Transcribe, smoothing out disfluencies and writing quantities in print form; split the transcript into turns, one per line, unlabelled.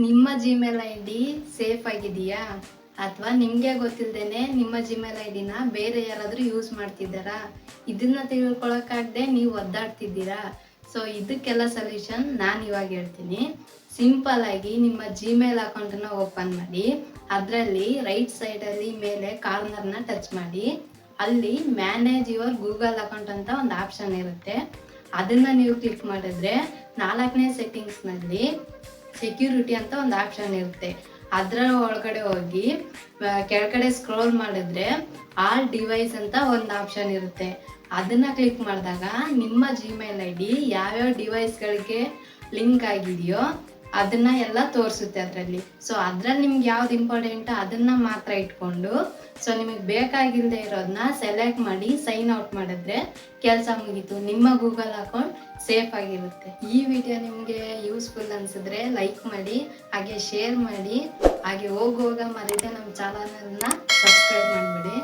ನಿಮ್ಮ Gmail I D safe ಆಗಿದೆಯಾ ಅಥವಾ ನಿಮಗೆ ಗೊತ್ತಿಲ್ಲದೇನೆ ನಿಮ್ಮ ಜಿಮೇಲ್ ಐ ಡಿನ ಬೇರೆ ಯಾರಾದರೂ ಯೂಸ್ ಮಾಡ್ತಿದ್ದಾರಾ? ಇದನ್ನ ತಿಳ್ಕೊಳಕ್ಕಾಗದೆ ನೀವು ಒದ್ದಾಡ್ತಿದ್ದೀರಾ? ಸೊ ಇದಕ್ಕೆಲ್ಲ ಸೊಲ್ಯೂಷನ್ ನಾನು ಇವಾಗ ಹೇಳ್ತೀನಿ. ಸಿಂಪಲ್ ಆಗಿ ನಿಮ್ಮ ಜಿಮೇಲ್ ಅಕೌಂಟನ್ನು ಓಪನ್ ಮಾಡಿ, ಅದರಲ್ಲಿ ರೈಟ್ ಸೈಡಲ್ಲಿ ಮೇಲೆ ಕಾರ್ನರ್ನ ಟಚ್ ಮಾಡಿ, ಅಲ್ಲಿ ಮ್ಯಾನೇಜ್ ಯುವರ್ ಗೂಗಲ್ ಅಕೌಂಟ್ ಅಂತ ಒಂದು ಆಪ್ಷನ್ ಇರುತ್ತೆ. ಅದನ್ನು ನೀವು ಕ್ಲಿಕ್ ಮಾಡಿದ್ರೆ 4ನೇ ಸೆಟ್ಟಿಂಗ್ಸ್ನಲ್ಲಿ ಸೆಕ್ಯೂರಿಟಿ ಅಂತ ಒಂದು ಆಪ್ಷನ್ ಇರುತ್ತೆ. ಅದರ ಒಳಗಡೆ ಹೋಗಿ ಕೆಳಗಡೆ ಸ್ಕ್ರೋಲ್ ಮಾಡಿದ್ರೆ ಆಲ್ ಡಿವೈಸ್ ಅಂತ ಒಂದು ಆಪ್ಷನ್ ಇರುತ್ತೆ. ಅದನ್ನು ಕ್ಲಿಕ್ ಮಾಡಿದಾಗ ನಿಮ್ಮ ಜಿಮೇಲ್ ಐ ಡಿ ಯಾವ್ಯಾವ ಡಿವೈಸ್ಗಳಿಗೆ ಲಿಂಕ್ ಆಗಿದೆಯೋ ಅದನ್ನ ಎಲ್ಲ ತೋರಿಸುತ್ತೆ ಅದರಲ್ಲಿ. ಸೊ ಅದರಲ್ಲಿ ನಿಮ್ಗೆ ಯಾವ್ದು ಇಂಪಾರ್ಟೆಂಟ್ ಅದನ್ನು ಮಾತ್ರ ಇಟ್ಕೊಂಡು, ಸೊ ನಿಮಗೆ ಬೇಕಾಗಿಲ್ಲದೆ ಇರೋದನ್ನ ಸೆಲೆಕ್ಟ್ ಮಾಡಿ ಸೈನ್ ಔಟ್ ಮಾಡಿದ್ರೆ ಕೆಲಸ ಮುಗೀತು, ನಿಮ್ಮ ಗೂಗಲ್ ಅಕೌಂಟ್ ಸೇಫ್ ಆಗಿರುತ್ತೆ. ಈ ವಿಡಿಯೋ ನಿಮಗೆ ಯೂಸ್ಫುಲ್ ಅನಿಸಿದ್ರೆ ಲೈಕ್ ಮಾಡಿ, ಹಾಗೆ ಶೇರ್ ಮಾಡಿ, ಹಾಗೆ ಹೋಗುವಾಗ ಮರೀದೆ ನಮ್ಮ ಚಾನಲನ್ನು ಸಬ್ಸ್ಕ್ರೈಬ್ ಮಾಡಿಬಿಡಿ.